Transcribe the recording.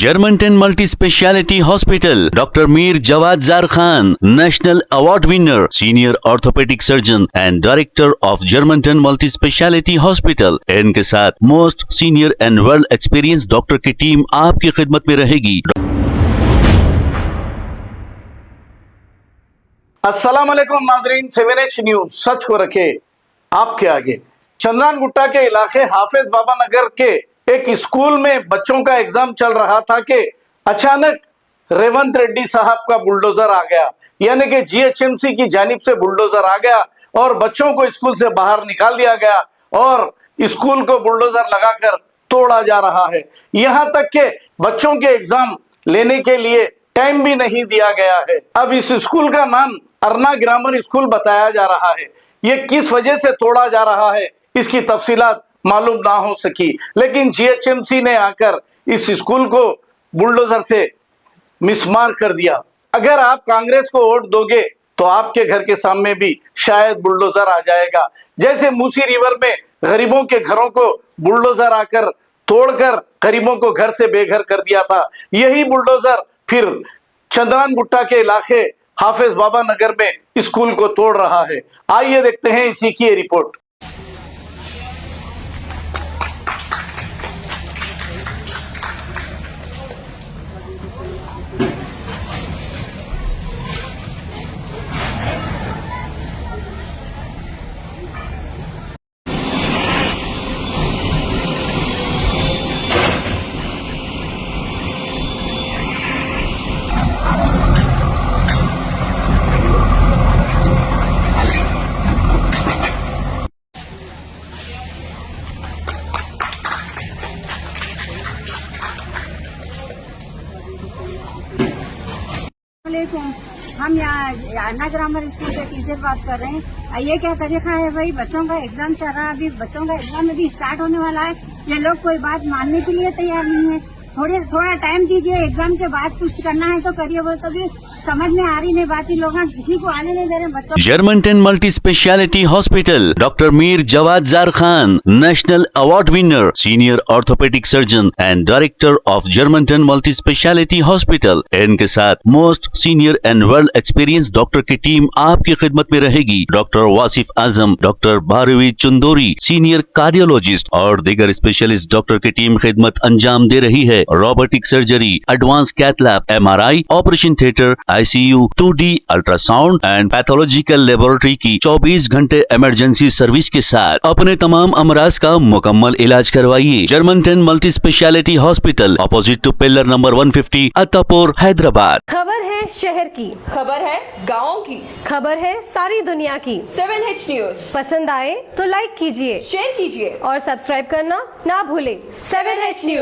Germanton multi speciality hospital, doctor Mir Jawad jar Khan, national award winner, senior orthopaedic surgeon and director of Germanton multi speciality hospital. इनके साथ most senior and well experience doctor की team आपकी खिदमत में रहेगी। अस्सलाम वालेकुम नाजरीन, 7H न्यूज सच को रखे आपके आगे। चंद्रान गुट्टा के इलाके हाफिज बाबा नगर के एक स्कूल में बच्चों का एग्जाम चल रहा था कि अचानक रेवंत रेड्डी साहब का बुलडोजर आ गया, यानी कि जीएचएमसी की जानिब से बुलडोजर आ गया और बच्चों को स्कूल से बाहर निकाल दिया गया और स्कूल को बुलडोजर लगाकर तोड़ा जा रहा है। यहां तक कि बच्चों के एग्जाम लेने के लिए टाइम भी नहीं दिया गया है। अब इस स्कूल का नाम अर्ना ग्रामर स्कूल बताया जा रहा है। ये किस वजह से तोड़ा जा रहा है इसकी तफसीलात मालूम ना हो सकी, लेकिन जीएचएमसी ने आकर इस स्कूल को बुलडोजर से मिसमार कर दिया। अगर आप कांग्रेस को वोट दोगे तो आपके घर के सामने भी शायद बुलडोजर आ जाएगा। जैसे मूसी रिवर में गरीबों के घरों को बुलडोजर आकर तोड़कर गरीबों को घर से बेघर कर दिया था, यही बुलडोजर फिर चंद्रान गुट्टा के इलाके हाफिज बाबा नगर में स्कूल को तोड़ रहा है। आइए देखते हैं इसी की रिपोर्ट। हम यहाँ अन्ना ग्रामर स्कूल के टीचर बात कर रहे हैं। ये क्या तरीका है भाई, बच्चों का एग्जाम चल रहा है, अभी बच्चों का एग्जाम अभी स्टार्ट होने वाला है। ये लोग कोई बात मानने के लिए तैयार नहीं है। थोड़ा टाइम दीजिए, एग्जाम के बाद कुछ करना है तो करिए। वो तभी समझ में आ रही नहीं बात, ही लोग किसी को आने नहीं दे रहे बच्चों। Germanton multi speciality hospital, doctor Mir Jawad jar Khan, national award winner, senior orthopaedic surgeon and director of Germanton multi speciality hospital. इनके साथ most senior and well experience doctor की टीम आपकी खिदमत में रहेगी। Doctor Wasif Azam, doctor Bharvi Chandori, senior cardiologist और दीगर स्पेशलिस्ट डॉक्टर की टीम खिदमत अंजाम दे रही है। Robotic surgery, advance cath lab, MRI, operation theatre, ICU, 2D ultrasound and pathological laboratory की 24 घंटे इमरजेंसी सर्विस के साथ अपने तमाम अमराज का मुकम्मल इलाज करवाइए। Germanten multi speciality hospital, opposite to pillar number 150, Attapur, Hyderabad. खबर है शहर की, खबर है गाँव की, खबर है सारी दुनिया की। 7H न्यूज पसंद आए तो लाइक कीजिए, शेयर कीजिए और सब्सक्राइब करना ना भूलें। 7H news.